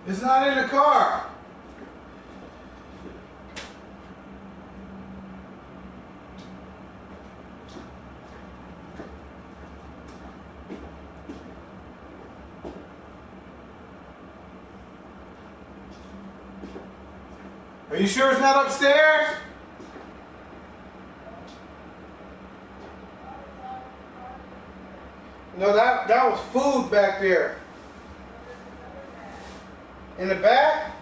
It's not in the car. Are you sure it's not upstairs? No, that was food back there. In the back?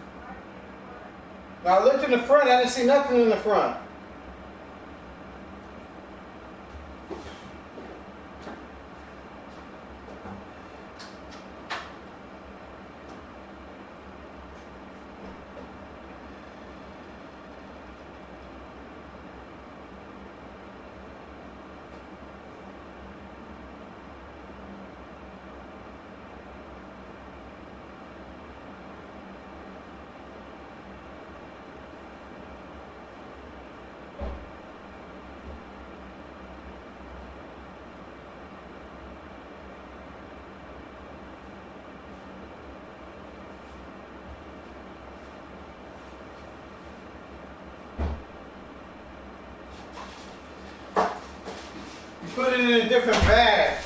No, I looked in the front, I didn't see nothing in the front. Put it in a different bag.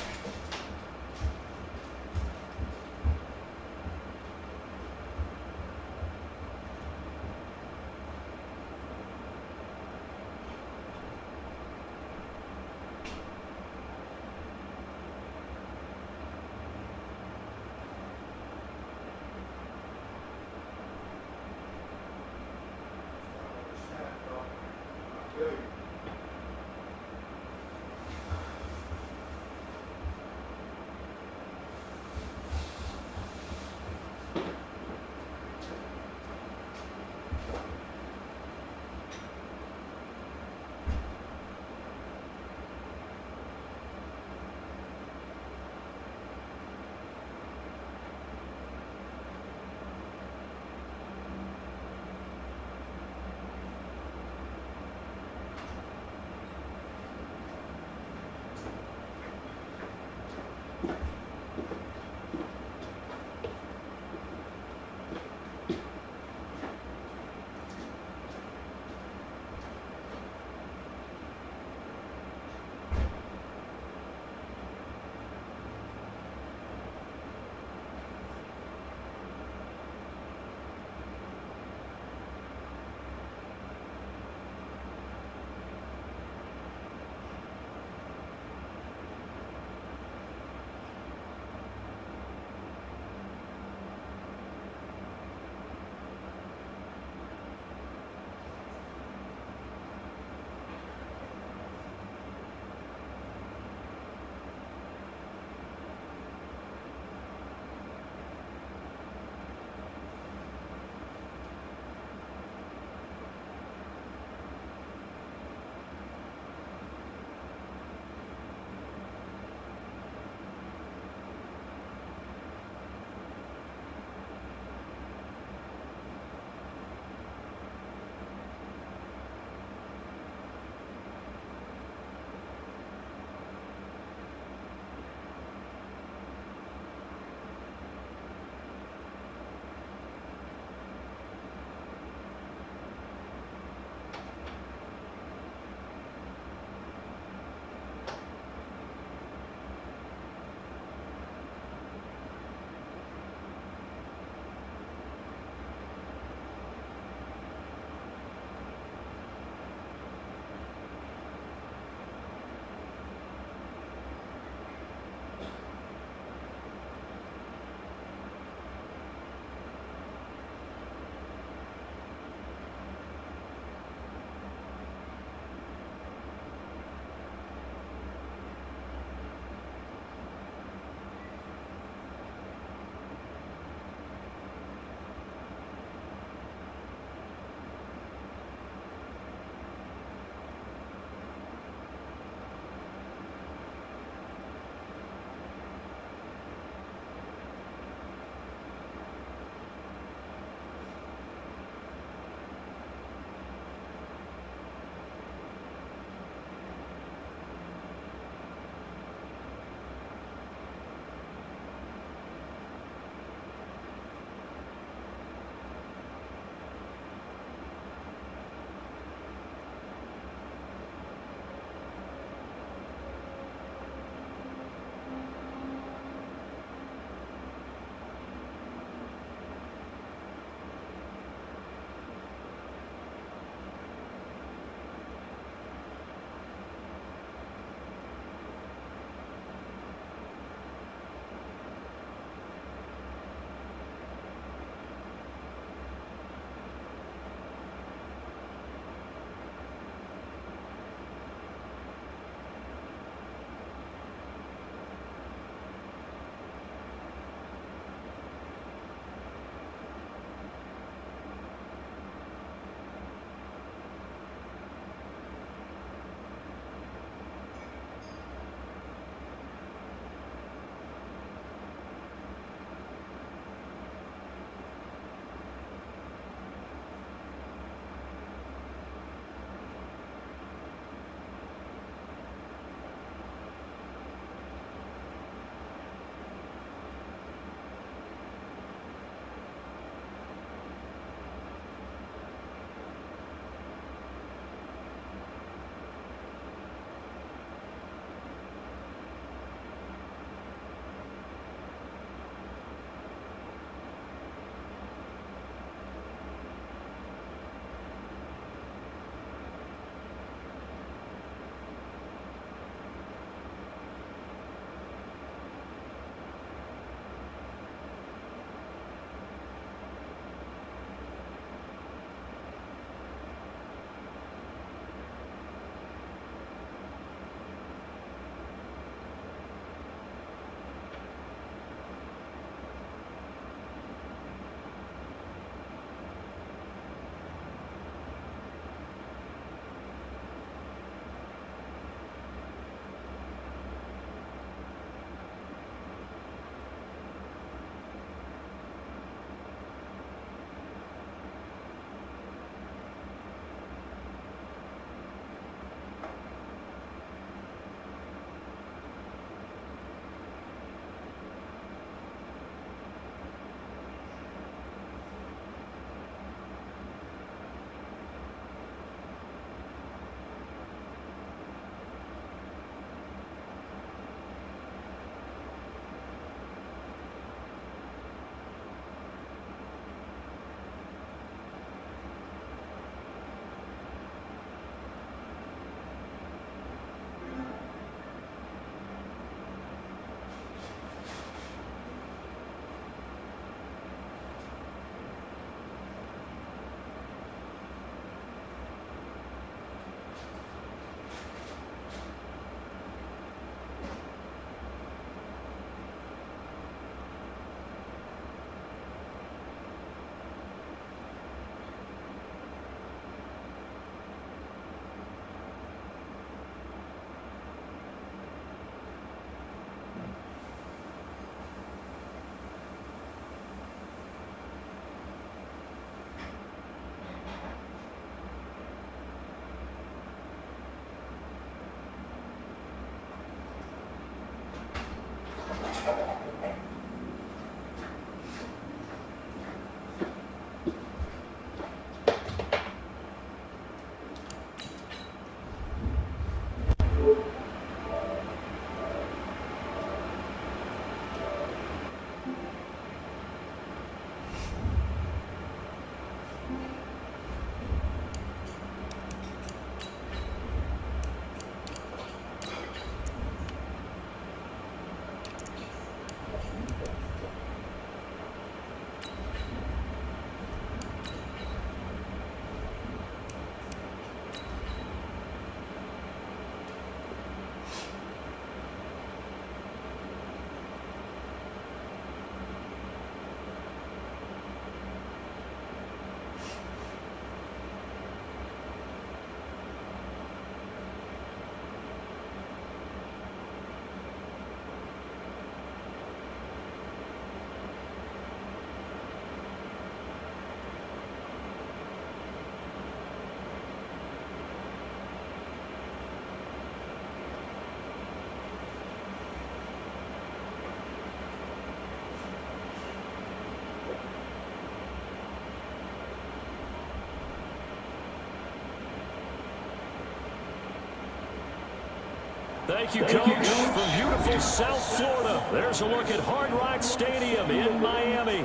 Thank you, Coach. From beautiful South Florida, there's a look at Hard Rock Stadium in Miami.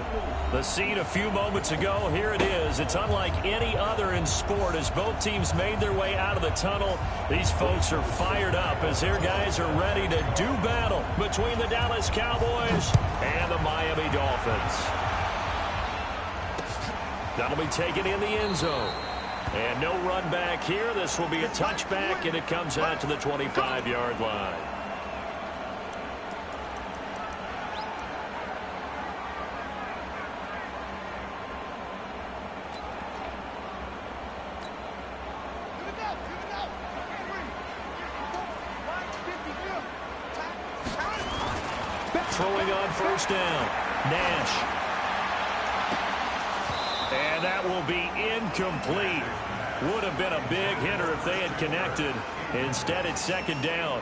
The scene a few moments ago, here it is. It's unlike any other in sport as both teams made their way out of the tunnel. These folks are fired up as their guys are ready to do battle between the Dallas Cowboys and the Miami Dolphins. That'll be taken in the end zone. And no run back here. This will be a touchback, and it comes out to the 25-yard line. Throwing on first down. Nash. And that will be incomplete. Would have been a big hitter if they had connected. Instead, it's second down.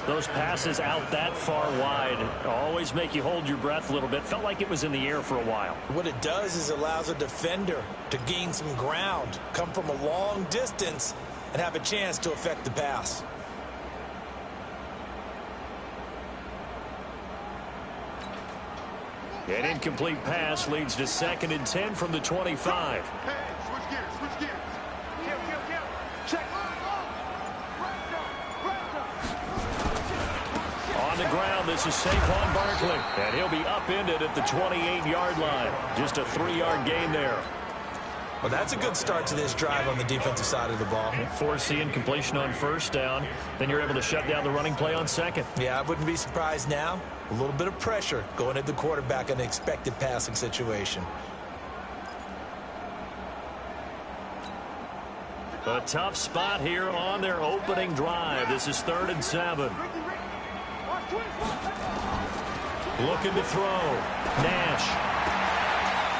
Those passes out that far wide always make you hold your breath a little bit. Felt like it was in the air for a while. What it does is allows a defender to gain some ground, come from a long distance, and have a chance to affect the pass. An incomplete pass leads to 2nd and 10 from the 25. Hey, switch gears, switch gears. Check. On the ground, this is Saquon Barkley, and he'll be upended at the 28-yard line. Just a 3-yard gain there. Well, that's a good start to this drive on the defensive side of the ball. Force the incompletion on first down. Then you're able to shut down the running play on second. Yeah, I wouldn't be surprised now. A little bit of pressure going at the quarterback in an expected passing situation. A tough spot here on their opening drive. This is 3rd and 7. Looking to throw. Nash.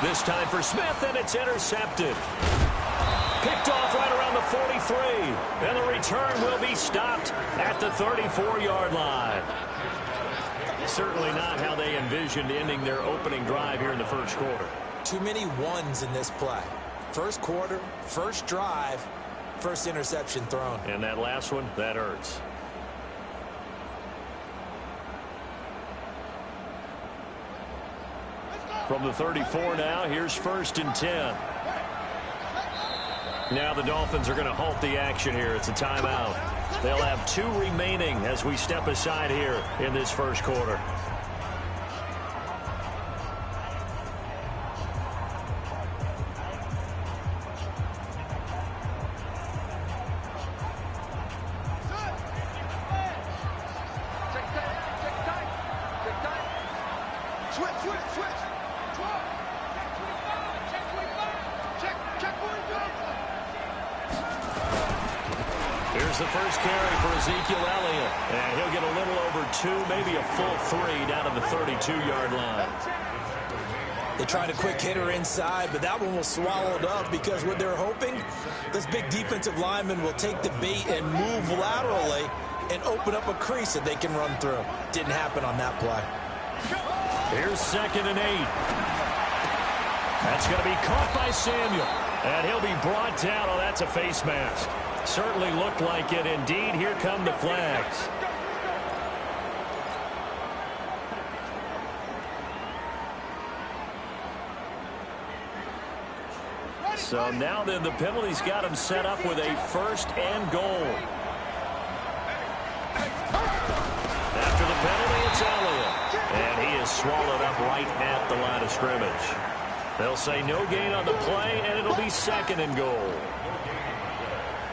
This time for Smith, and it's intercepted. Picked off right around the 43. And the return will be stopped at the 34-yard line. Certainly not how they envisioned ending their opening drive here in the first quarter. Too many ones in this play. First quarter, first drive, first interception thrown. And that last one, that hurts. From the 34 now, here's 1st and 10. Now the Dolphins are going to halt the action here. It's a timeout. They'll have 2 remaining as we step aside here in this first quarter. Here's the first carry for Ezekiel Elliott. And he'll get a little over 2, maybe a full 3 down to the 32-yard line. They tried a quick hitter inside, but that one was swallowed up because what they're hoping, this big defensive lineman will take the bait and move laterally and open up a crease that they can run through. Didn't happen on that play. Here's 2nd and 8. That's going to be caught by Samuel. And he'll be brought down. Oh, that's a face mask. Certainly looked like it. Indeed, here come the flags. So now then the penalty's got him set up with a 1st and goal. After the penalty, it's Elliott. And he is swallowed up right at the line of scrimmage. They'll say no gain on the play, and it'll be 2nd and goal.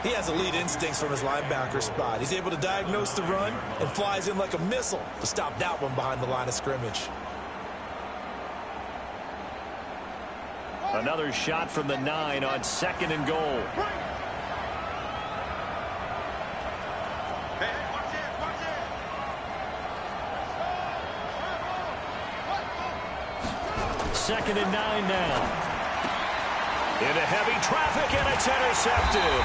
He has elite instincts from his linebacker spot. He's able to diagnose the run and flies in like a missile to stop that one behind the line of scrimmage. Another shot from the 9 on 2nd and goal. Second and 9 now. Into heavy traffic, and it's intercepted.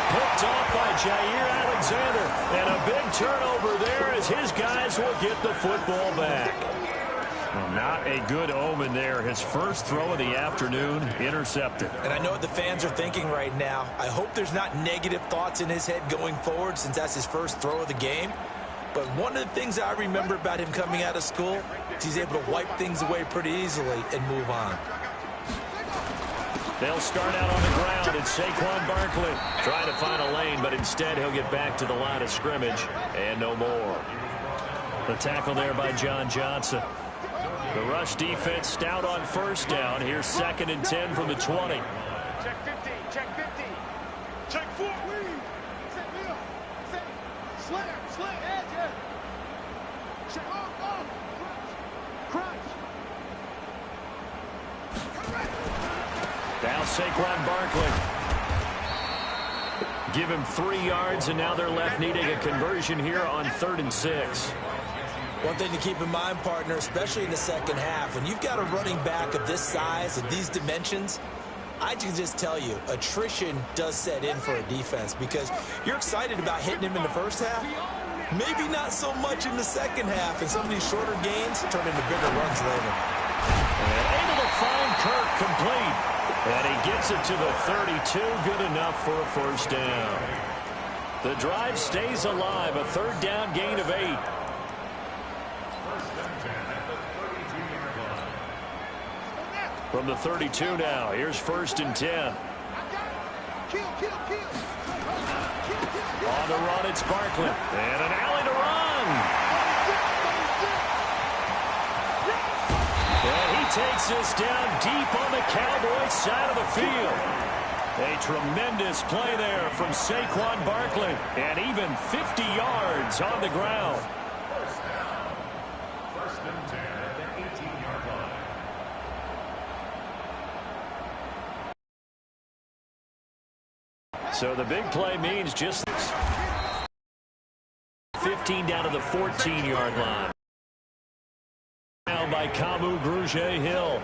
Picked off by Jair Alexander. And a big turnover there as his guys will get the football back. Well, not a good omen there. His first throw of the afternoon intercepted. And I know what the fans are thinking right now. I hope there's not negative thoughts in his head going forward since that's his first throw of the game. But one of the things I remember about him coming out of school is he's able to wipe things away pretty easily and move on. They'll start out on the ground. It's Saquon Barkley trying to find a lane, but instead he'll get back to the line of scrimmage and no more. The tackle there by John Johnson. The rush defense stout on first down. Here's 2nd and 10 from the 20. Check 50, check 50. Check 4. Set Leo. Set. Slam, edge. Check off. Crunch. Now Saquon Barkley. Give him 3 yards, and now they're left needing a conversion here on 3rd and 6. One thing to keep in mind, partner, especially in the second half, when you've got a running back of this size and these dimensions, I can just tell you, attrition does set in for a defense because you're excited about hitting him in the first half. Maybe not so much in the second half, and some of these shorter gains turn into bigger runs later. And able to find Kirk complete. And he gets it to the 32, good enough for a first down. The drive stays alive, a 3rd down gain of 8. From the 32 now, here's 1st and 10. On the run, it's Barkley. And an alley to run. And he takes this down deep on the Cowboys side of the field. A tremendous play there from Saquon Barkley. And even 50 yards on the ground. First and 10 at the 18-yard line. So the big play means just 15 down to the 14-yard line. Now by Kamu Grugier-Hill.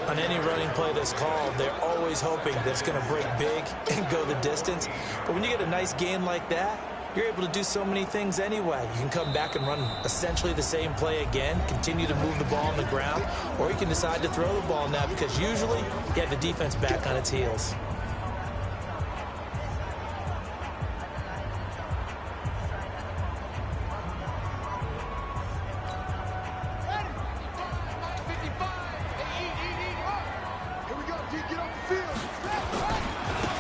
On any running play that's called, they're always hoping that it's going to break big and go the distance. But when you get a nice gain like that, you're able to do so many things anyway. You can come back and run essentially the same play again, continue to move the ball on the ground, or you can decide to throw the ball now because usually you have the defense back on its heels.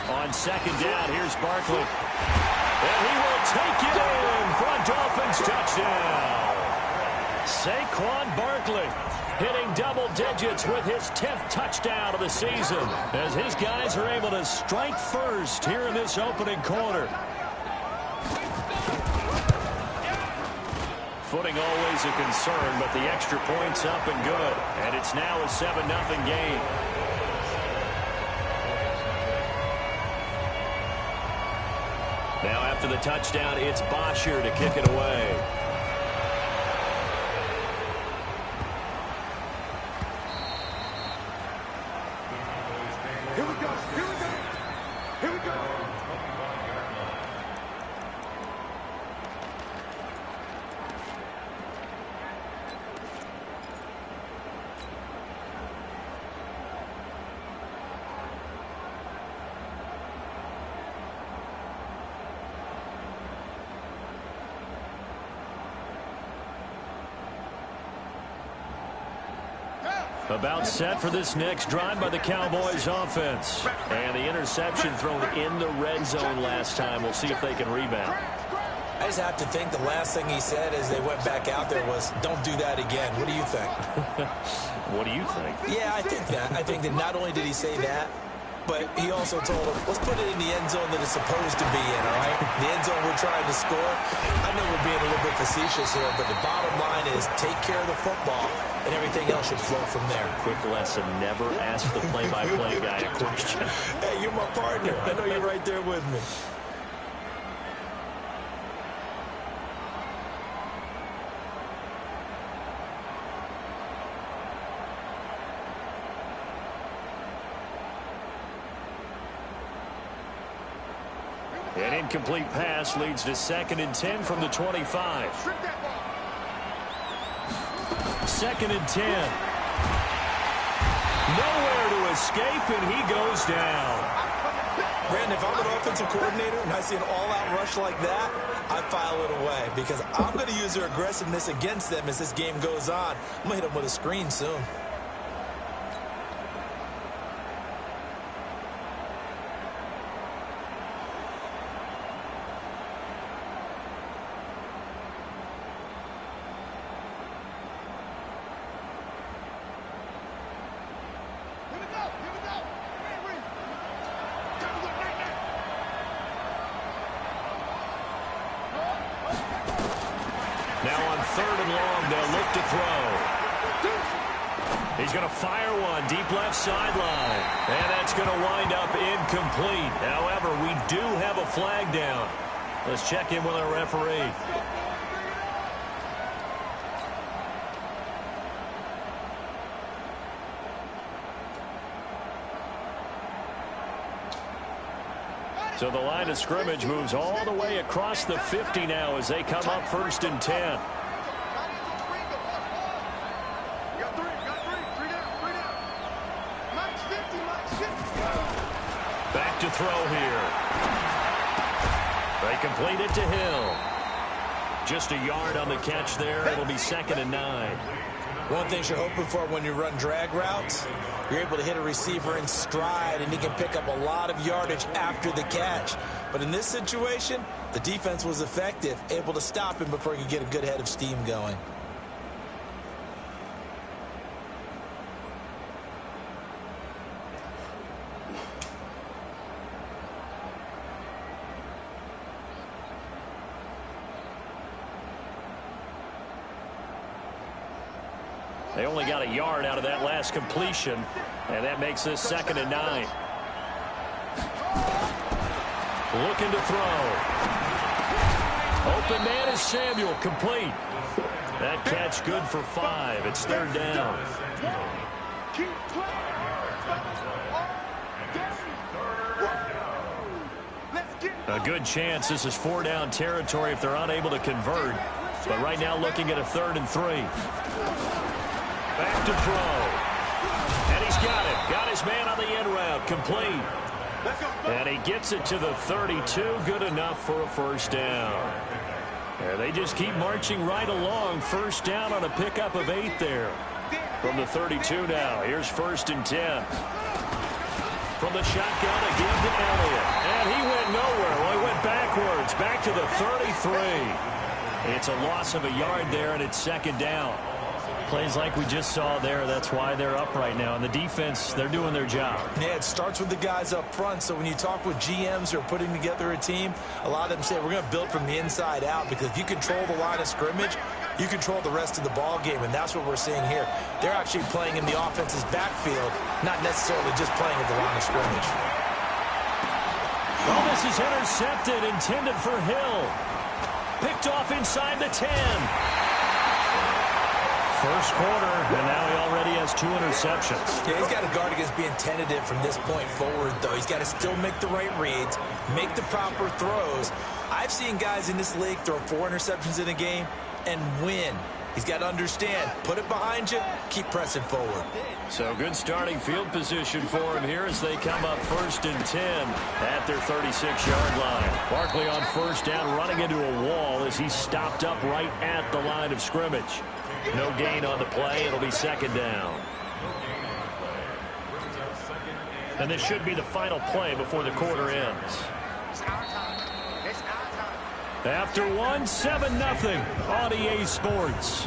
On 2nd down, here's Barkley. And he will take it in for a Dolphins touchdown. Saquon Barkley hitting double digits with his 10th touchdown of the season as his guys are able to strike first here in this opening quarter. Footing always a concern, but the extra point's up and good. And it's now a 7-0 game. Now after the touchdown, it's Bosher to kick it away. Here we go. About set for this next drive by the Cowboys offense. And the interception thrown in the red zone last time. We'll see if they can rebound. I just have to think the last thing he said as they went back out there was, don't do that again. What do you think? What do you think? Yeah, I think that. I think that not only did he say that, but he also told him, let's put it in the end zone that it's supposed to be in, all right? The end zone we're trying to score. I know we're being a little bit facetious here, but the bottom line is take care of the football, and everything else should flow from there. Quick lesson, never ask the play-by-play guy a question. Hey, you're my partner. I know you're right there with me. An incomplete pass leads to 2nd and 10 from the 25. 2nd and 10. Nowhere to escape, and he goes down. Brandon, if I'm an offensive coordinator and I see an all-out rush like that, I file it away because I'm going to use their aggressiveness against them as this game goes on. I'm going to hit them with a screen soon. Now on 3rd and long, they'll look to throw. He's going to fire one deep left sideline. And that's going to wind up incomplete. However, we do have a flag down. Let's check in with our referee. So the line of scrimmage moves all the way across the 50 now as they come up 1st and 10. Back to throw here. They complete it to Hill. Just a yard on the catch there. It'll be 2nd and 9. One thing you're hoping for when you run drag routes, you're able to hit a receiver in stride, and he can pick up a lot of yardage after the catch. But in this situation, the defense was effective, able to stop him before he could get a good head of steam going. They only got a yard out of that last completion, and that makes this 2nd and 9. Looking to throw. Open man is Samuel, complete. That catch good for 5. It's 3rd down. A good chance this is 4-down territory if they're unable to convert. But right now looking at a 3rd and 3. Back to throw. And he's got it. Got his man on the end route. Complete. And he gets it to the 32. Good enough for a 1st down. And they just keep marching right along. 1st down on a pickup of 8 there. From the 32 now. Here's 1st and 10. From the shotgun again to Elliott. And he went nowhere. Well, he went backwards. Back to the 33. It's a loss of a yard there, and it's 2nd down. Plays like we just saw there. That's why they're up right now. And the defense, they're doing their job. Yeah, it starts with the guys up front. So when you talk with GMs who are putting together a team, a lot of them say we're going to build from the inside out, because if you control the line of scrimmage, you control the rest of the ball game, and that's what we're seeing here. They're actually playing in the offense's backfield, not necessarily just playing at the line of scrimmage. Oh, this is intercepted, intended for Hill. Picked off inside the 10. First quarter, and now he already has 2 interceptions. Yeah, he's got to guard against being tentative from this point forward, though. He's got to still make the right reads, make the proper throws. I've seen guys in this league throw 4 interceptions in a game and win. He's got to understand, put it behind you, keep pressing forward. So good starting field position for him here as they come up 1st and 10 at their 36-yard line. Barkley on 1st down, running into a wall as he's stopped up right at the line of scrimmage. No gain on the play. It'll be 2nd down. And this should be the final play before the quarter ends. After one, 7-0 on EA Sports.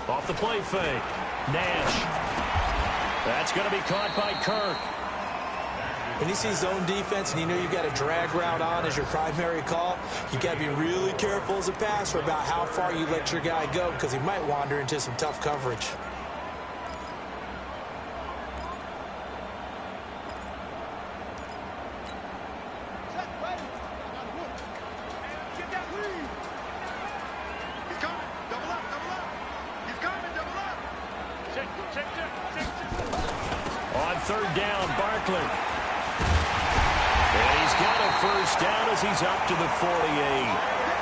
Off the play fake. Nash. That's going to be caught by Kirk. When you see zone defense and you know you've got a drag route on as your primary call, you got to be really careful as a passer about how far you let your guy go because he might wander into some tough coverage. On third down, Barkley. And he's got a first down as he's up to the 48.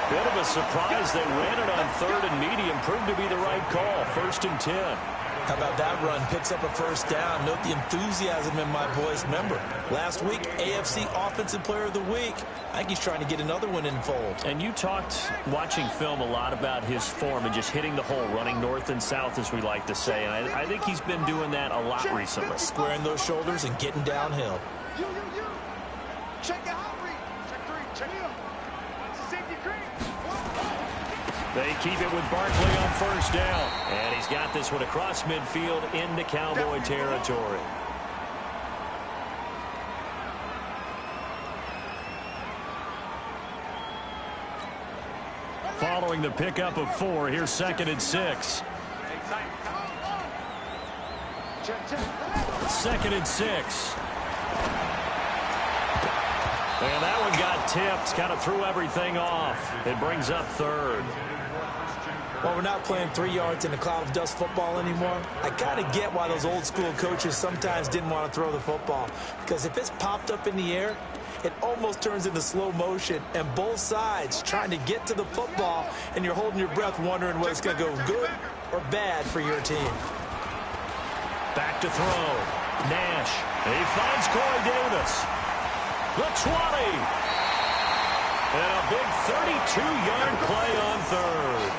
Bit of a surprise they ran it on third and medium. Proved to be the right call. 1st and 10. How about that run? Picks up a first down. Note the enthusiasm in my boys' member. Last week, AFC Offensive Player of the Week. I think he's trying to get another one in fold. And you talked, watching film, a lot about his form and just hitting the hole, running north and south, as we like to say. And I think he's been doing that a lot recently. Squaring those shoulders and getting downhill. Check the hot read. Check 3. Check it. It's a safety green. They keep it with Barkley on first down. And he's got this one across midfield into Cowboy territory. Following the pickup of 4, here's 2nd and 6. 2nd and 6. And that one got tipped, kind of threw everything off. It brings up 3rd. Well, we're not playing 3 yards in a cloud of dust football anymore. I kind of get why those old school coaches sometimes didn't want to throw the football. Because if it's popped up in the air, it almost turns into slow motion. And both sides trying to get to the football, and you're holding your breath wondering whether it's going to go good or bad for your team. Back to throw. Nash. He finds Corey Davis. The 20. And a big 32-yard play on 3rd.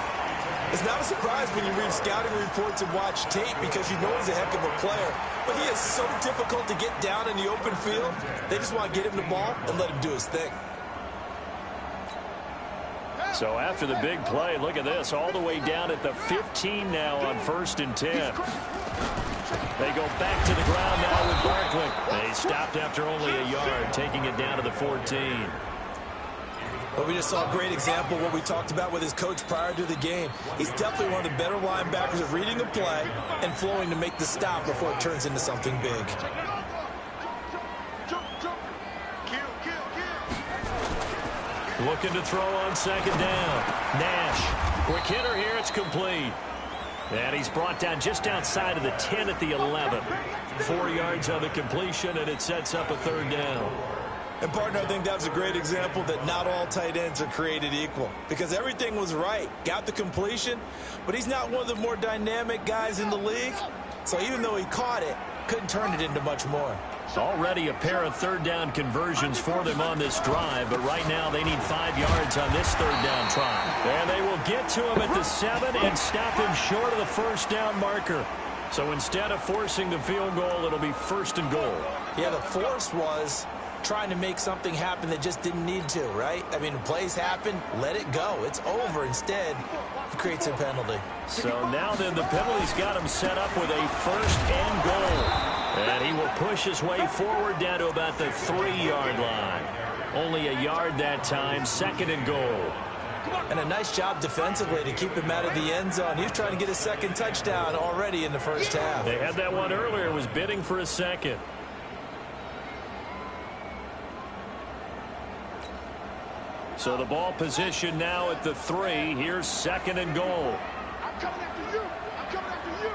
It's not a surprise when you read scouting reports and watch tape because you know he's a heck of a player. But he is so difficult to get down in the open field. They just want to get him the ball and let him do his thing. So after the big play, look at this, all the way down at the 15 now on 1st and 10. They go back to the ground now with Barkley. They stopped after only a yard, taking it down to the 14. Well, we just saw a great example of what we talked about with his coach prior to the game. He's definitely one of the better linebackers at reading a play and flowing to make the stop before it turns into something big. Looking to throw on 2nd down. Nash. Quick hitter here. It's complete. And he's brought down just outside of the 10 at the 11. 4 yards on the completion, and it sets up a 3rd down. And, partner, I think that was a great example that not all tight ends are created equal. Because everything was right. Got the completion, but he's not one of the more dynamic guys in the league. So even though he caught it, couldn't turn it into much more. Already a pair of 3rd down conversions for them on this drive, but right now they need 5 yards on this 3rd down try. And they will get to him at the 7 and stop him short of the 1st down marker. So instead of forcing the field goal, it'll be 1st and goal. Yeah, the force was trying to make something happen that just didn't need to, right? I mean, plays happen, let it go. It's over. Instead, it creates a penalty. So now then the penalty's got him set up with a 1st and goal. And he will push his way forward down to about the 3-yard line. Only a yard that time, 2nd and goal. And a nice job defensively to keep him out of the end zone. He was trying to get a 2nd touchdown already in the 1st half. They had that one earlier, was bidding for a 2nd. So the ball position now at the 3. Here's 2nd and goal. I'm coming after you. I'm coming after you.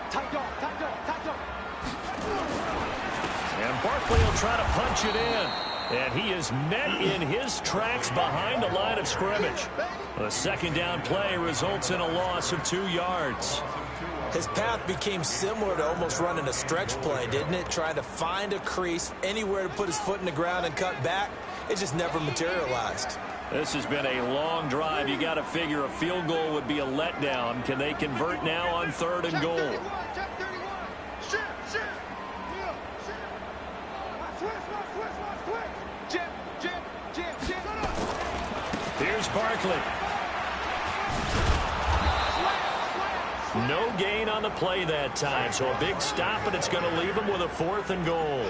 Tight dog, tight dog, tight dog. And Barkley will try to punch it in. And he is met in his tracks behind the line of scrimmage. The 2nd down play results in a loss of 2 yards. His path became similar to almost running a stretch play, didn't it? Trying to find a crease, anywhere to put his foot in the ground and cut back. It just never materialized. This has been a long drive. You got to figure a field goal would be a letdown. Can they convert now on 3rd and goal? Here's Barkley. No gain on the play that time, so a big stop, and it's going to leave him with a 4th and goal.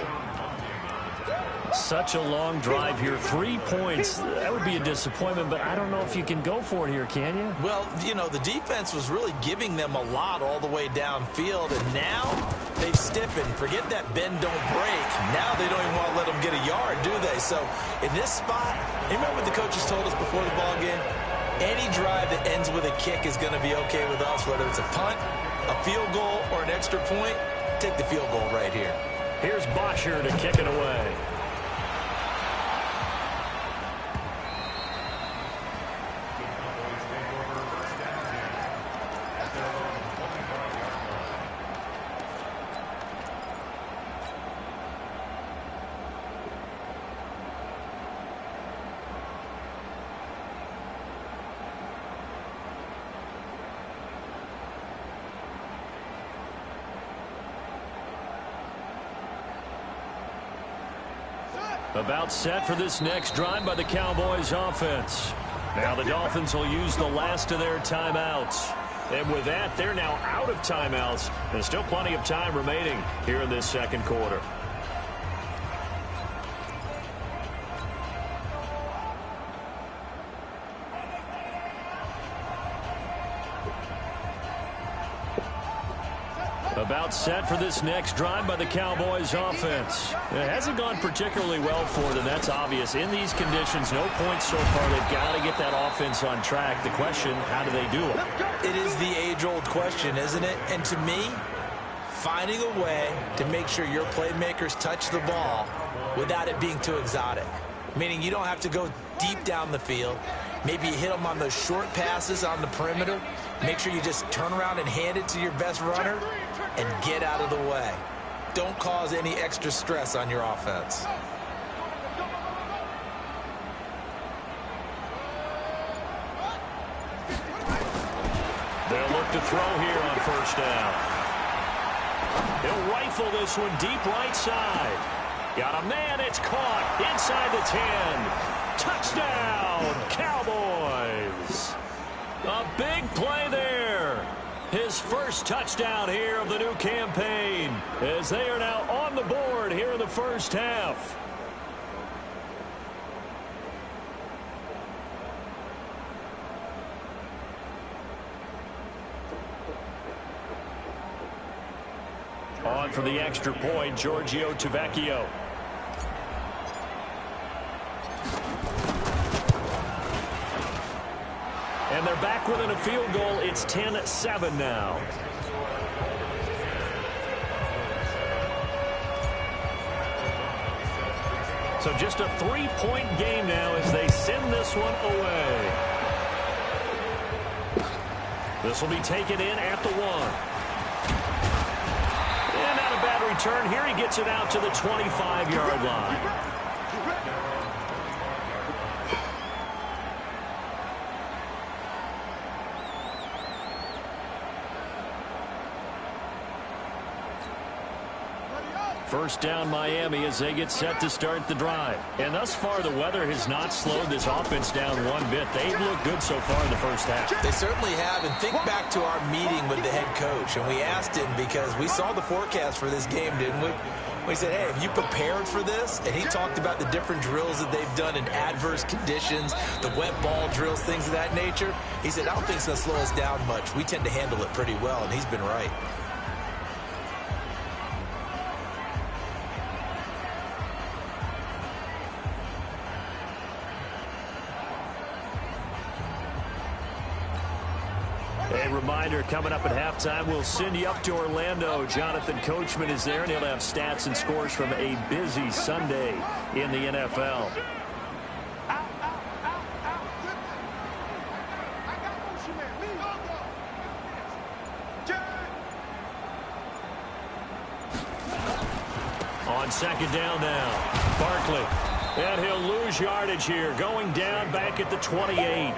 Such a long drive here. 3 points. That would be a disappointment, but I don't know if you can go for it here, can you? Well, you know, the defense was really giving them a lot all the way downfield, and now they've stiffened. Forget that bend, don't break. Now they don't even want to let them get a yard, do they? So in this spot, you remember what the coaches told us before the ball game? Any drive that ends with a kick is going to be okay with us, whether it's a punt, a field goal, or an extra point. Take the field goal right here. Here's Bosher to kick it away. About set for this next drive by the Cowboys offense. Now the Dolphins will use the last of their timeouts. And with that, they're now out of timeouts. There's still plenty of time remaining here in this second quarter. About set for this next drive by the Cowboys offense. It hasn't gone particularly well for them. That's obvious. In these conditions, no points so far. They've got to get that offense on track. The question, how do they do it? It is the age-old question, isn't it? And to me, finding a way to make sure your playmakers touch the ball without it being too exotic. Meaning you don't have to go deep down the field. Maybe you hit them on those short passes on the perimeter. Make sure you just turn around and hand it to your best runner and get out of the way. Don't cause any extra stress on your offense. They'll look to throw here on first down. He'll rifle this one deep right side. Got a man, it's caught inside the 10. Touchdown, Cowboys. A big play there. His first touchdown here of the new campaign as they are now on the board here in the first half. On for the extra point, Giorgio Tavecchio. And they're back within a field goal. It's 10-7 now. So just a 3-point game now as they send this one away. This will be taken in at the 1. And not a bad return. Here he gets it out to the 25-yard line. First down Miami as they get set to start the drive. And thus far, the weather has not slowed this offense down one bit. They've looked good so far in the first half. They certainly have. And think back to our meeting with the head coach. And we asked him because we saw the forecast for this game, didn't we? We said, hey, have you prepared for this? And he talked about the different drills that they've done in adverse conditions, the wet ball drills, things of that nature. He said, I don't think it's going to slow us down much. We tend to handle it pretty well, and he's been right. A reminder, coming up at halftime, we'll send you up to Orlando. Jonathan Coachman is there, and he'll have stats and scores from a busy Sunday in the NFL. On second down now, Barkley. And he'll lose yardage here, going down back at the 28.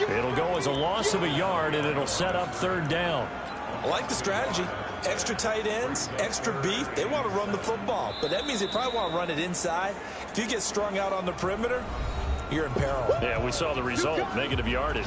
It'll go as a loss of a yard, and it'll set up third down. I like the strategy. Extra tight ends, extra beef. They want to run the football, but that means they probably want to run it inside. If you get strung out on the perimeter, you're in peril. Yeah, we saw the result, negative yardage.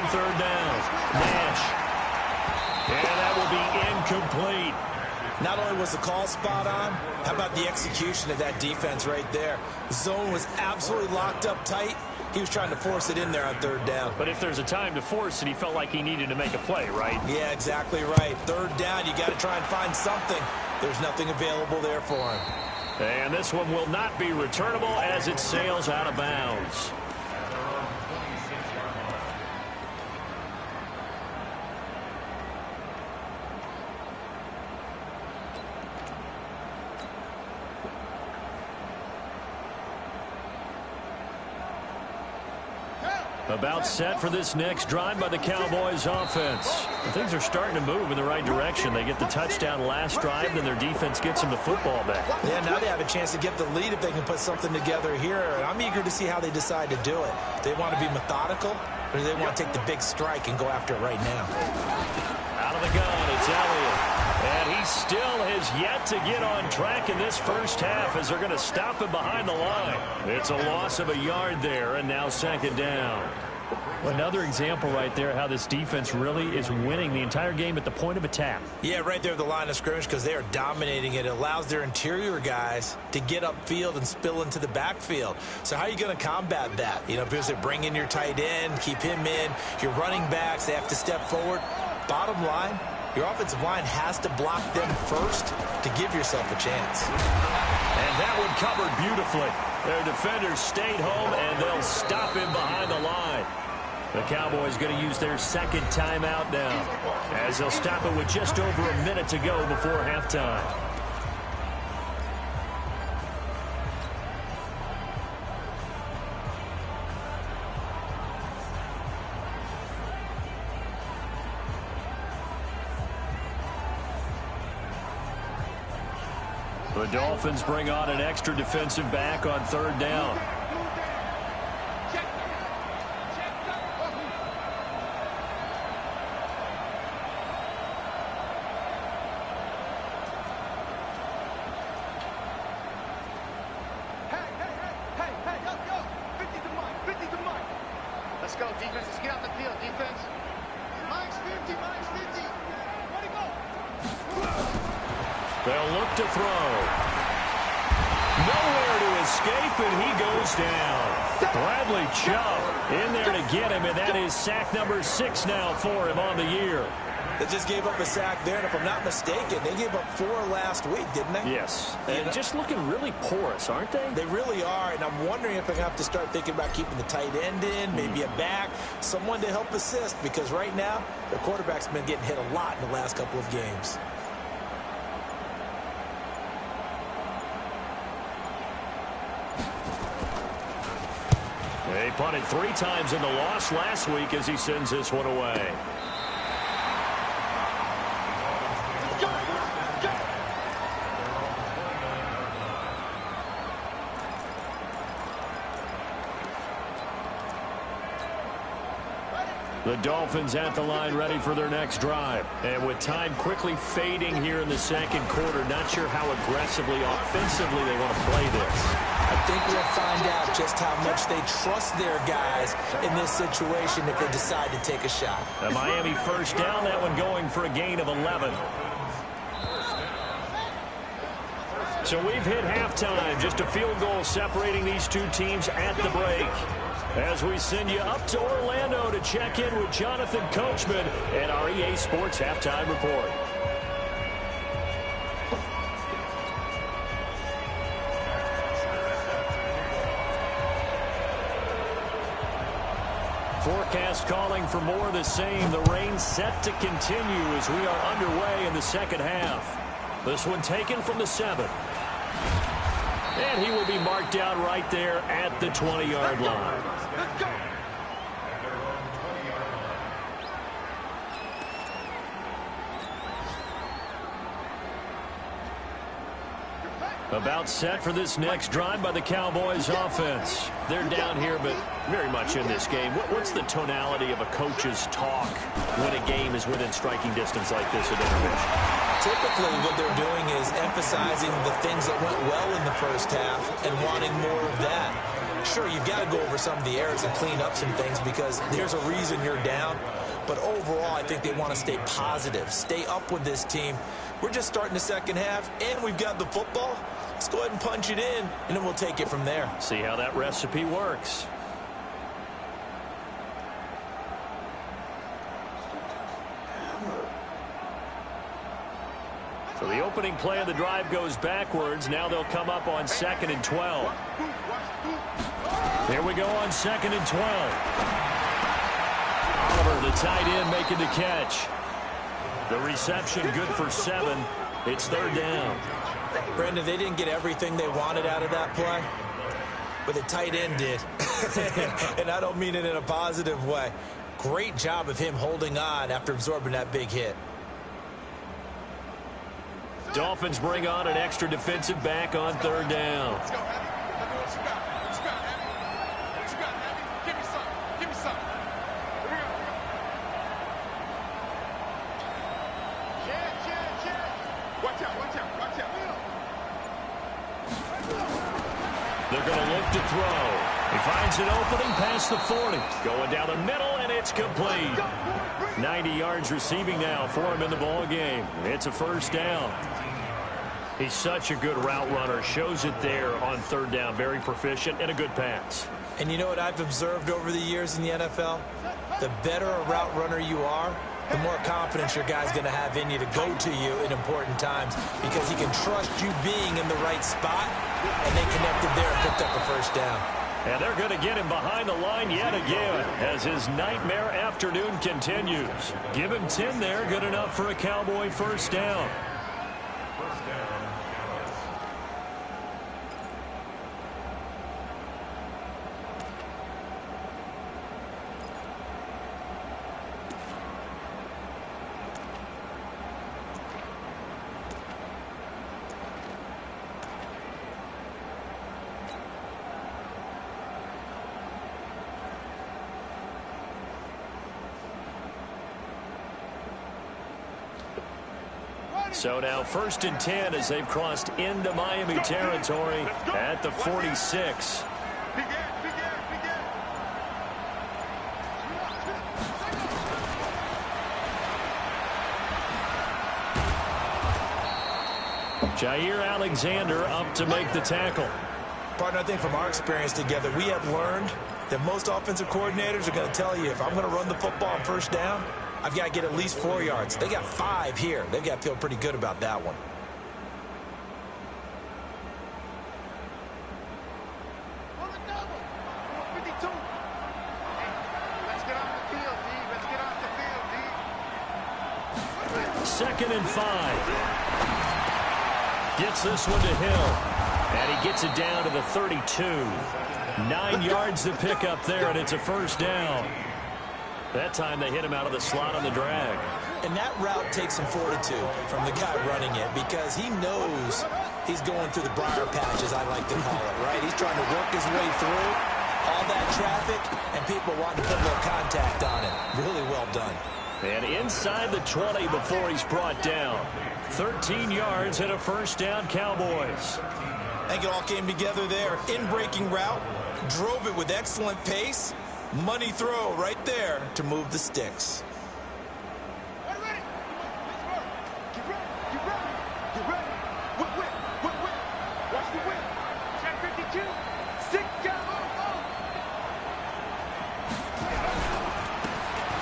third down. Nash. And that will be incomplete. Not only was the call spot on, how about the execution of that defense right there? The zone was absolutely locked up tight. He was trying to force it in there on third down. But if there's a time to force it, he felt like he needed to make a play, right? Yeah, exactly right. Third down, you got to try and find something. There's nothing available there for him. And this one will not be returnable as it sails out of bounds. About set for this next drive by the Cowboys offense. Things are starting to move in the right direction. They get the touchdown last drive, then their defense gets them the football back. Yeah, now they have a chance to get the lead if they can put something together here. And I'm eager to see how they decide to do it. Do they want to be methodical, or do they want to take the big strike and go after it right now? Out of the gun, it's Elliott. And he still has yet to get on track in this first half as they're going to stop him behind the line. It's a loss of a yard there, and now second down. Another example right there how this defense really is winning the entire game at the point of attack. Yeah, right there at the line of scrimmage because they are dominating it. It allows their interior guys to get upfield and spill into the backfield. So how are you going to combat that? You know, because they bring in your tight end, keep him in. Your running backs, they have to step forward. Bottom line, your offensive line has to block them first to give yourself a chance. And that one covered beautifully. Their defenders stayed home, and they'll stop him behind the line. The Cowboys going to use their second timeout now, as they'll stop it with just over a minute to go before halftime. The Dolphins bring on an extra defensive back on third down. Let's go, defense. Let's get out the field, defense. Mike's 50, Mike's 50. Where'd he go? They'll look to throw. Nowhere to escape, and he goes down. Bradley Chubb in there to get him, and that is sack number 6 now for him on the year. They just gave up a sack there, and if I'm not mistaken, they gave up 4 last week, didn't they? Yes. And just looking really porous, aren't they? They really are, and I'm wondering if they're going to have to start thinking about keeping the tight end in, maybe a back, someone to help assist, because right now, their quarterback's been getting hit a lot in the last couple of games. They punted 3 times in the loss last week as he sends this one away. The Dolphins at the line ready for their next drive. And with time quickly fading here in the second quarter, not sure how aggressively, offensively they want to play this. I think we'll find out just how much they trust their guys in this situation if they decide to take a shot. The Miami first down, that one going for a gain of 11. So we've hit halftime, just a field goal separating these two teams at the break. As we send you up to Orlando to check in with Jonathan Coachman and our EA Sports Halftime Report. Forecast calling for more of the same. The rain set to continue as we are underway in the second half. This one taken from the 7. And he will be marked down right there at the 20-yard line. About set for this next drive by the Cowboys offense. They're down here, but very much in this game. What's the tonality of a coach's talk when a game is within striking distance like this at intermission? Typically, what they're doing is emphasizing the things that went well in the first half and wanting more of that. Sure, you've got to go over some of the errors and clean up some things because there's a reason you're down. But overall, I think they want to stay positive, stay up with this team. We're just starting the second half, and we've got the football. Let's go ahead and punch it in, and then we'll take it from there. See how that recipe works. So the opening play of the drive goes backwards. Now they'll come up on 2nd and 12. Here we go on 2nd and 12. Oliver, the tight end, making the catch. The reception good for 7. It's 3rd down. Brendan, they didn't get everything they wanted out of that play, but the tight end did. And I don't mean it in a positive way. Great job of him holding on after absorbing that big hit. Dolphins bring on an extra defensive back on 3rd down. Let's go, Abby. What you got? What you got, Abby? What you got, Abby? Give me some. Give me some. Here we go. Yeah. Watch out. They're going to look to throw. He finds an opening past the 40. Going down the middle, and it's complete. 90 yards receiving now for him in the ball game. It's a 1st down. He's such a good route runner. Shows it there on 3rd down. Very proficient and a good pass. And you know what I've observed over the years in the NFL? The better a route runner you are, the more confidence your guy's going to have in you to go to you in important times because he can trust you being in the right spot, and they connected there and picked up a 1st down. And they're going to get him behind the line yet again as his nightmare afternoon continues. Give him 10 there. Good enough for a Cowboy 1st down. So now 1st and 10 as they've crossed into Miami territory at the 46. Jair Alexander up to make the tackle. Partner, I think from our experience together, we have learned that most offensive coordinators are going to tell you if I'm going to run the football on 1st down, I've got to get at least 4 yards. They got 5 here. They've got to feel pretty good about that one. Second and 5. Gets this one to Hill. And he gets it down to the 32. 9 yards to pick up there, and it's a 1st down. That time they hit him out of the slot on the drag. And that route takes some fortitude from the guy running it because he knows he's going through the briar patch, as I like to call it, right? He's trying to work his way through all that traffic, and people wanting to put a little contact on it. Really well done. And inside the 20 before he's brought down. 13 yards and a 1st down, Cowboys. I think it all came together there. In-breaking route, drove it with excellent pace. Money throw right there to move the sticks.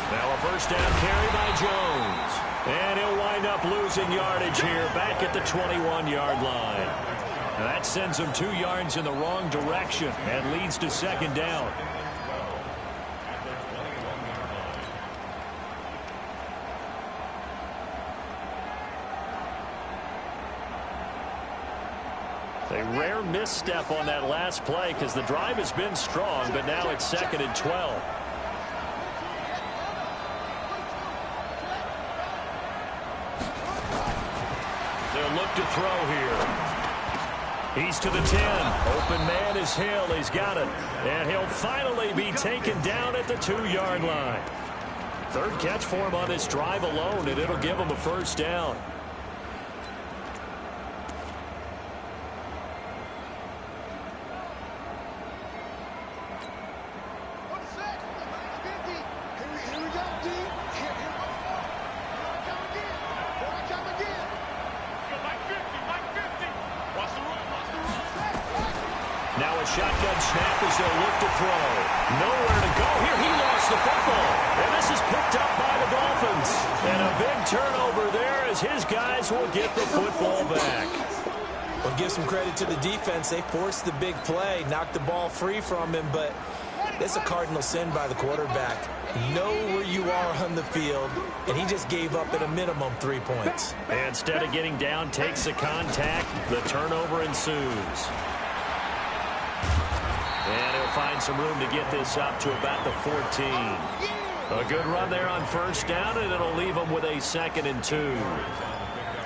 Now a 1st down carry by Jones. And he'll wind up losing yardage here back at the 21-yard line. That sends him 2 yards in the wrong direction and leads to 2nd down. A rare misstep on that last play because the drive has been strong, but now it's 2nd and 12. They'll look to throw here. He's to the 10. Open man is Hill. He's got it. And he'll finally be taken down at the 2-yard line. 3rd catch for him on this drive alone, and it'll give him a 1st down. shotgun snap as they'll look to throw. Nowhere to go here. He lost the football. And this is picked up by the Dolphins. And a big turnover there as his guys will get the football back. Well, give some credit to the defense. They forced the big play, knocked the ball free from him, but it's a cardinal sin by the quarterback. Know where you are on the field, and he just gave up at a minimum 3 points. And instead of getting down, takes the contact. The turnover ensues. And he'll find some room to get this up to about the 14. A good run there on first down, and it'll leave them with a 2nd and 2.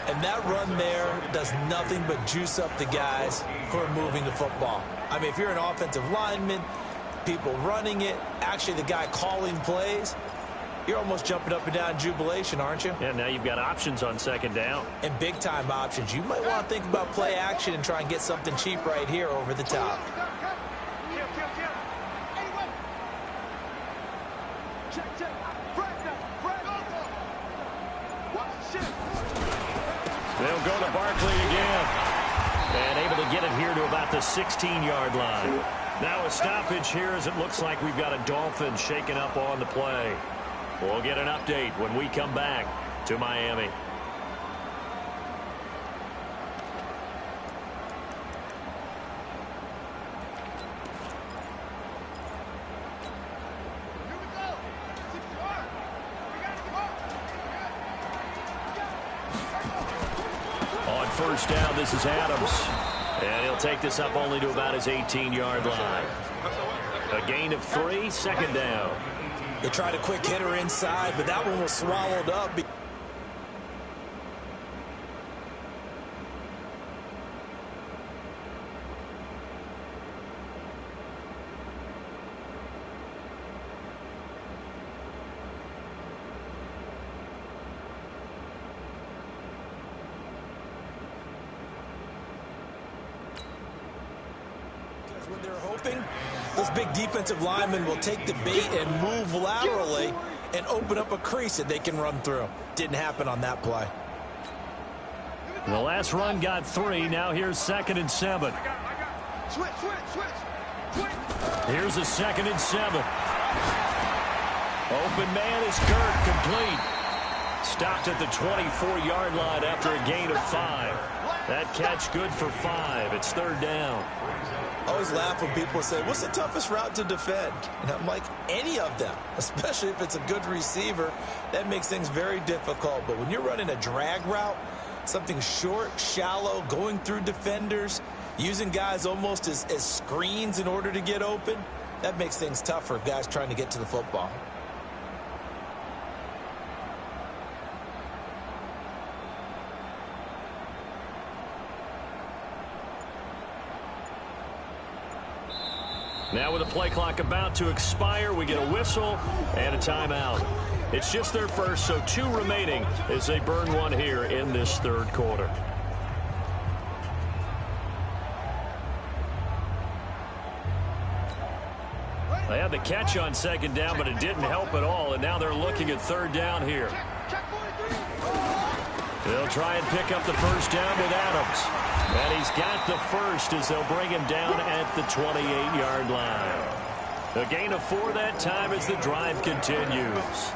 And that run there does nothing but juice up the guys who are moving the football. I mean, if you're an offensive lineman, people running it, actually the guy calling plays, you're almost jumping up and down in jubilation, aren't you? Yeah, now you've got options on 2nd down. And big-time options. You might want to think about play action and try and get something cheap right here over the top. They'll go to Barkley again. And able to get it here to about the 16-yard line. Now a stoppage here as it looks like we've got a Dolphin shaken up on the play. We'll get an update when we come back to Miami. On first down, this is Adams. And he'll take this up only to about his 18-yard line. A gain of 3, 2nd down. They tried a quick hitter inside, but that one was swallowed up. When they're hoping, those big defensive linemen will take the bait and move laterally and open up a crease that they can run through. Didn't happen on that play. The last run got 3. Now here's 2nd and 7. Here's a 2nd and 7. Open man is Gert, complete. Stopped at the 24-yard line after a gain of 5. That catch good for 5. It's 3rd down. I always laugh when people say, what's the toughest route to defend? And I'm like, any of them, especially if it's a good receiver. That makes things very difficult. But when you're running a drag route, something short, shallow, going through defenders, using guys almost as screens in order to get open, that makes things tough for guys trying to get to the football. Now with the play clock about to expire, we get a whistle and a timeout. It's just their first, so 2 remaining as they burn one here in this 3rd quarter. They had the catch on 2nd down, but it didn't help at all, and now they're looking at 3rd down here. They'll try and pick up the first down with Adams. And he's got the first as they'll bring him down at the 28-yard line. A gain of 4 that time as the drive continues.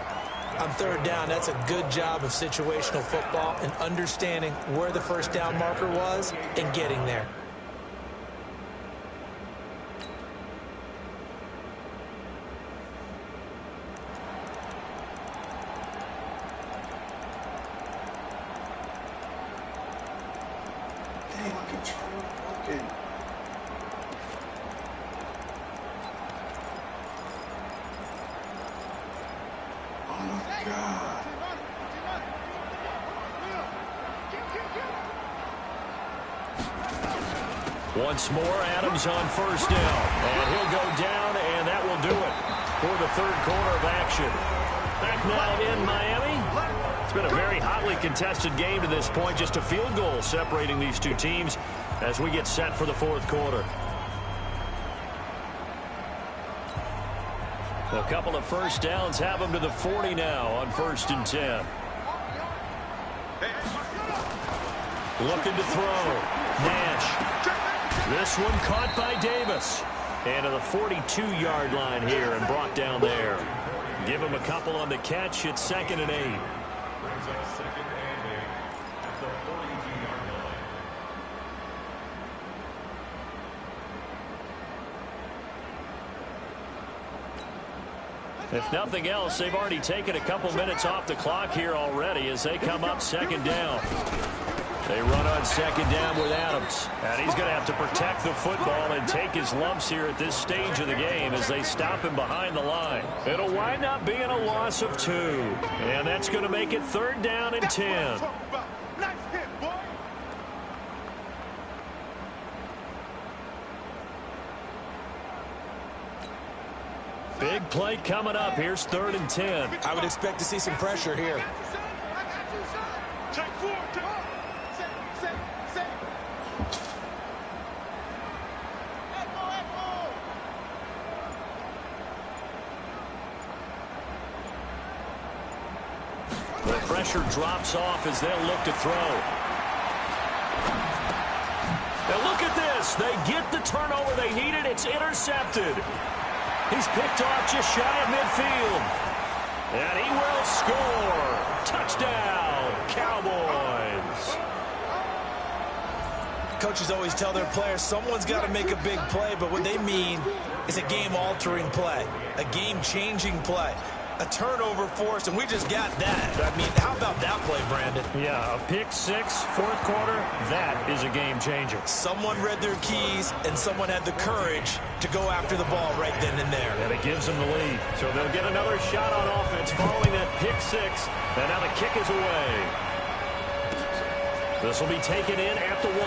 On 3rd down, that's a good job of situational football and understanding where the first down marker was and getting there. Once more, Adams on first down. And he'll go down, and that will do it for the 3rd quarter of action. Back now in Miami. It's been a very hotly contested game to this point. Just a field goal separating these 2 teams as we get set for the 4th quarter. A couple of first downs have them to the 40 now on 1st and 10. Looking to throw. Nash. This one caught by Davis. And to the 42-yard line here and brought down there. Give him a couple on the catch. It's 2nd and 8. Brings up 2nd and 8 at the 42-yard line. If nothing else, they've already taken a couple minutes off the clock here already as they come up 2nd down. They run on 2nd down with Adams. And he's going to have to protect the football and take his lumps here at this stage of the game as they stop him behind the line. It'll wind up being a loss of 2. And that's going to make it 3rd down and 10. Big play coming up. Here's 3rd and 10. I would expect to see some pressure here. The pressure drops off as they'll look to throw. Now look at this. They get the turnover they needed. It's intercepted. He's picked off just shy of midfield. And he will score. Touchdown, Cowboys. Coaches always tell their players someone's got to make a big play, but what they mean is a game-altering play, a game-changing play. A turnover forced, and we just got that. I mean, how about that play, Brandon? Yeah, a pick 6, 4th quarter, that is a game changer. Someone read their keys, and someone had the courage to go after the ball right then and there. And it gives them the lead. So they'll get another shot on offense following that pick 6, and now the kick is away. This will be taken in at the 1.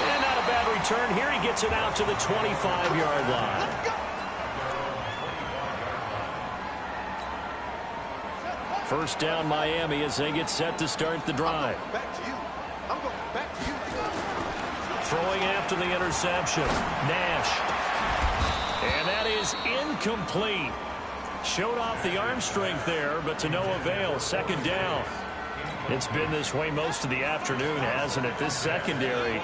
And not a bad return. Here he gets it out to the 25-yard line. First down, Miami, as they get set to start the drive. Throwing after the interception. Nash. And that is incomplete. Showed off the arm strength there, but to no avail. 2nd down. It's been this way most of the afternoon, hasn't it? This secondary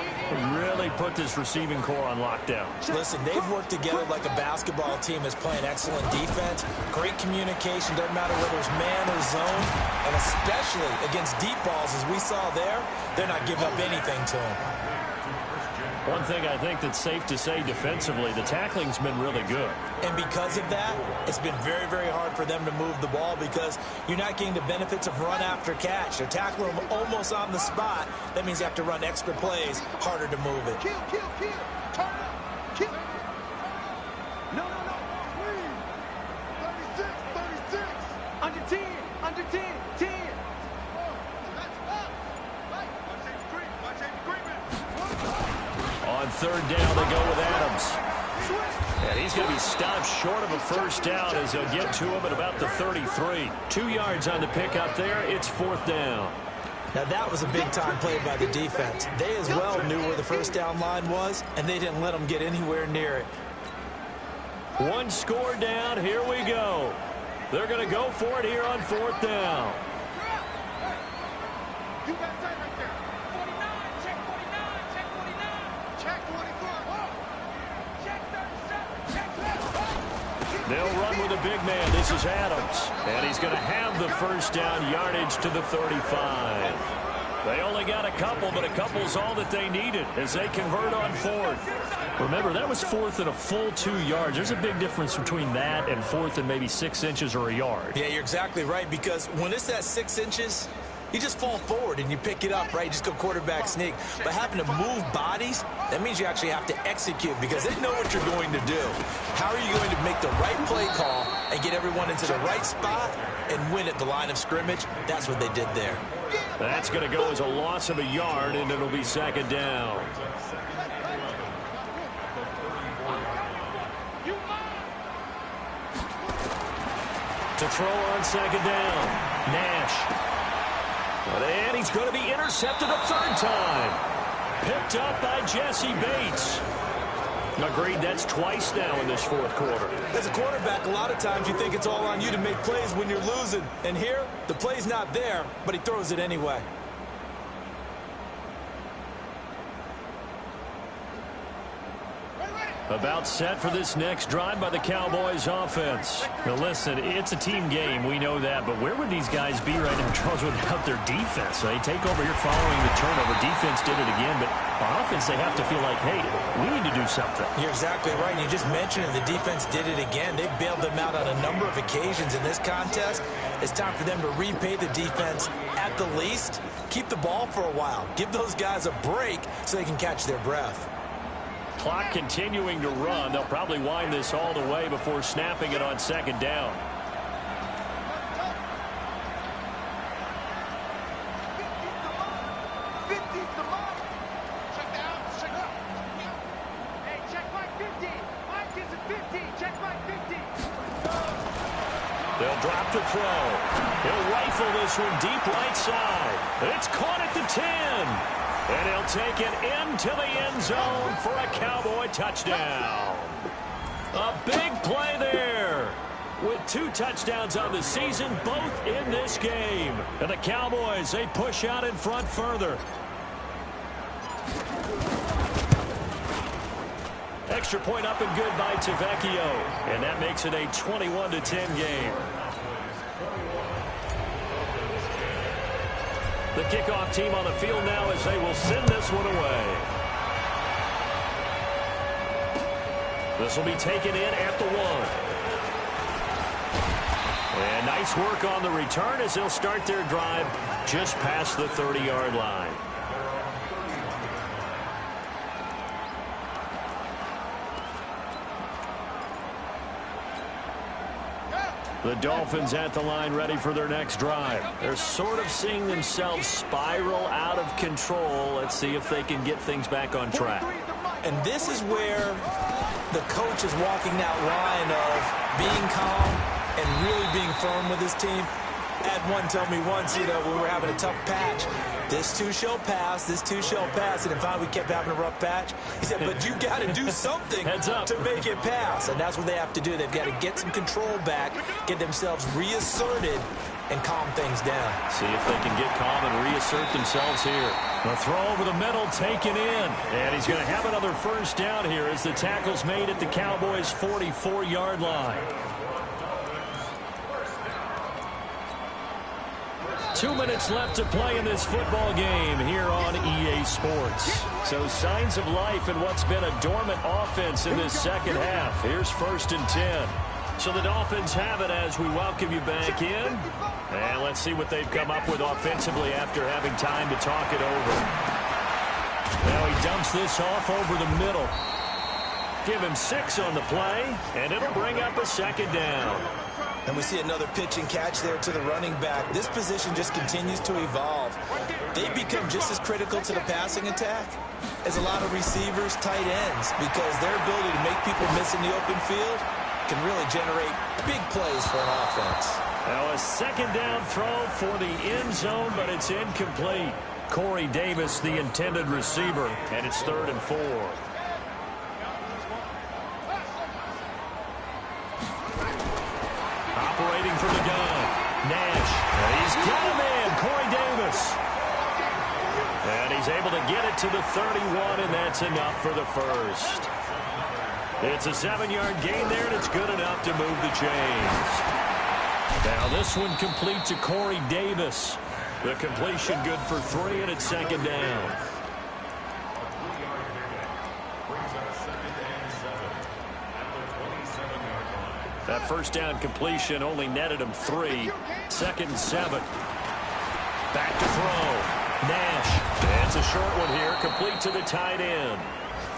really put this receiving core on lockdown. Listen, they've worked together like a basketball team that's playing excellent defense. Great communication, doesn't matter whether it's man or zone. And especially against deep balls, as we saw there, they're not giving up anything to them. One thing I think that's safe to say defensively, the tackling's been really good. And because of that, it's been very, very hard for them to move the ball because you're not getting the benefits of run after catch. They're tackling them almost on the spot. That means you have to run extra plays, harder to move it. Kill. Turn up. Kill. No. 36. Under 10. 10. On 3rd down, they go with Adams. And he's going to be stopped short of a first down as they'll get to him at about the 33. 2 yards on the pickup there. It's 4th down. Now, that was a big-time play by the defense. They as well knew where the first down line was, and they didn't let them get anywhere near it. 1 score down. Here we go. They're going to go for it here on 4th down. You got time right there. 49. Check 49. Check 49. Check 24. Check 37. Check 37. They'll run with a big man. This is Adams. And he's going to have the first down yardage to the 35. They only got a couple, but a couple's all that they needed as they convert on 4th. Remember, that was 4th and a full 2 yards. There's a big difference between that and 4th and maybe 6 inches or a yard. Yeah, you're exactly right, because when it's at 6 inches, you just fall forward and you pick it up, right? You just go quarterback sneak. But having to move bodies, that means you actually have to execute because they know what you're going to do. How are you going to make the right play call and get everyone into the right spot and win at the line of scrimmage? That's what they did there. That's going to go as a loss of a yard, and it'll be 2nd down. To throw on 2nd down, Nash. And he's going to be intercepted a 3rd time. Picked up by Jesse Bates. Agreed, that's twice now in this 4th quarter. As a quarterback, a lot of times you think it's all on you to make plays when you're losing. And here, the play's not there, but he throws it anyway. About set for this next drive by the Cowboys offense. Now listen, it's a team game, we know that, but where would these guys be right in Charles without their defense? They take over here following the turnover. Defense did it again, but on offense they have to feel like, hey, we need to do something. You're exactly right. You just mentioned it. The defense did it again. They bailed them out on a number of occasions in this contest. It's time for them to repay the defense at the least. Keep the ball for a while. Give those guys a break so they can catch their breath. Clock continuing to run. They'll probably wind this all the way before snapping it on second down. Hey, check my 50. Mike is a 50. Check my 50. They'll drop to throw. He'll rifle this one deep right side. It's caught at the 10. And he'll take it into the end zone for a Cowboy touchdown. A big play there. With 2 touchdowns on the season, both in this game. And the Cowboys, they push out in front further. Extra point up and good by Tavecchio. And that makes it a 21-10 game. The kickoff team on the field now as they will send this one away. This will be taken in at the 1. And nice work on the return as they'll start their drive just past the 30-yard line. The Dolphins at the line ready for their next drive. They're sort of seeing themselves spiral out of control. Let's see if they can get things back on track. And this is where the coach is walking that line of being calm and really being firm with his team. Had one tell me once, you know, when we were having a tough patch, this too shall pass, this too shall pass. And finally we kept having a rough patch. He said, but you got to do something to make it pass. And that's what they have to do. They've got to get some control back, get themselves reasserted, and calm things down. See if they can get calm and reassert themselves here. The throw over the middle taken in. And he's going to have another first down here as the tackle's made at the Cowboys' 44-yard line. 2 minutes left to play in this football game here on EA Sports. So signs of life in what's been a dormant offense in this second half. Here's 1st and 10. So the Dolphins have it as we welcome you back in. And let's see what they've come up with offensively after having time to talk it over. Now he dumps this off over the middle. Give him 6 on the play, and it'll bring up a second down. And we see another pitch and catch there to the running back. This position just continues to evolve. They become just as critical to the passing attack as a lot of receivers, tight ends, because their ability to make people miss in the open field can really generate big plays for an offense. Now a second down throw for the end zone, but it's incomplete. Corey Davis, the intended receiver, and it's 3rd and 4. Operating from the gun, Nash. He's got him in, Corey Davis. And he's able to get it to the 31, and that's enough for the first. It's a 7-yard gain there, and it's good enough to move the chains. Now this one complete to Corey Davis. The completion good for 3, and it's 2nd down. That first down completion only netted him 3. 2nd and 7. Back to throw. Nash. That's a short one here, complete to the tight end.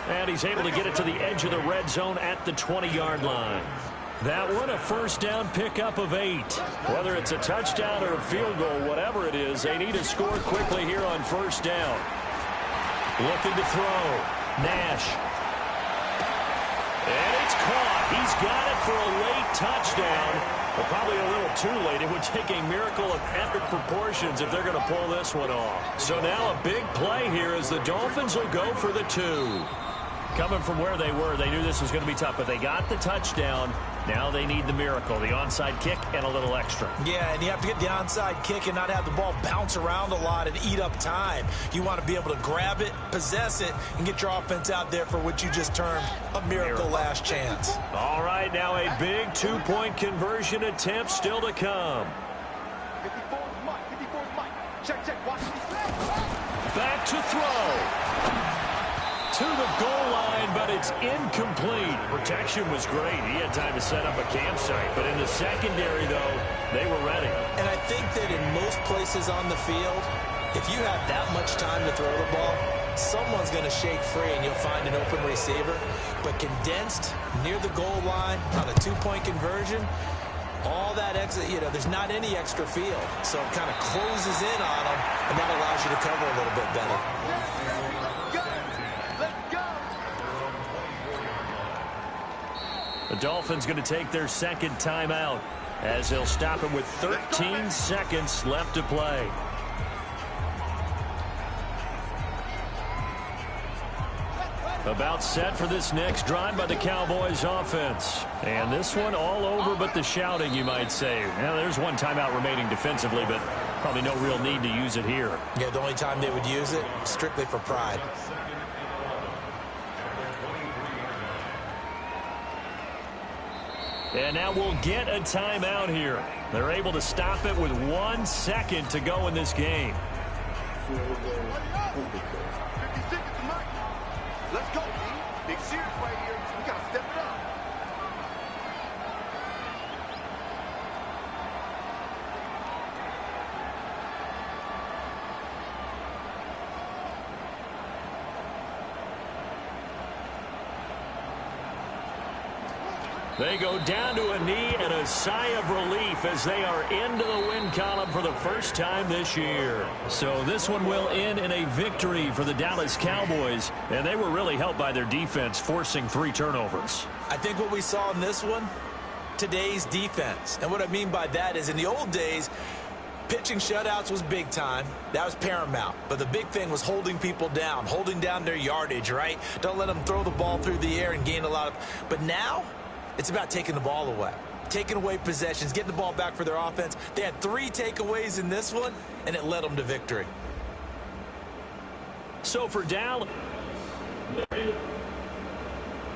And he's able to get it to the edge of the red zone at the 20-yard line. That one, a first down pickup of 8. Whether it's a touchdown or a field goal, whatever it is, they need to score quickly here on first down. Looking to throw. Nash. And it's caught. He's got it for a late touchdown. But probably a little too late. It would take a miracle of epic proportions if they're going to pull this one off. So now a big play here as the Dolphins will go for the 2. Coming from where they were, they knew this was going to be tough, but they got the touchdown. Now they need the miracle, the onside kick and a little extra. Yeah, and you have to get the onside kick and not have the ball bounce around a lot and eat up time. You want to be able to grab it, possess it, and get your offense out there for what you just termed a miracle last chance. All right, now a big two-point conversion attempt still to come. 54 is Mike. 54 is Mike. Check. Watch this. Back to throw. To the goal line, but it's incomplete. Protection was great. He had time to set up a campsite. But in the secondary, though, they were ready. And I think that in most places on the field, if you have that much time to throw the ball, someone's going to shake free and you'll find an open receiver. But condensed near the goal line on a two-point conversion, all that extra, there's not any extra field. So it kind of closes in on them, and that allows you to cover a little bit better. The Dolphins going to take their second timeout as they'll stop it with 13 seconds left to play. About set for this next drive by the Cowboys offense. And this one all over but the shouting, you might say. Now, there's one timeout remaining defensively, but probably no real need to use it here. Yeah, the only time they would use it, strictly for pride. And now we'll get a timeout here. They're able to stop it with 1 second to go in this game. 50 seconds, Mike. Let's go, B. Big series right here. We got to step it up. They go down to a knee and a sigh of relief as they are into the win column for the first time this year. So this one will end in a victory for the Dallas Cowboys, and they were really helped by their defense forcing 3 turnovers. I think what we saw in this one, today's defense. And what I mean by that is in the old days, pitching shutouts was big time. That was paramount. But the big thing was holding people down, holding down their yardage, right? Don't let them throw the ball through the air and gain a lot of... But now, it's about taking the ball away, taking away possessions, getting the ball back for their offense. They had 3 takeaways in this one, and it led them to victory. So for Dallas,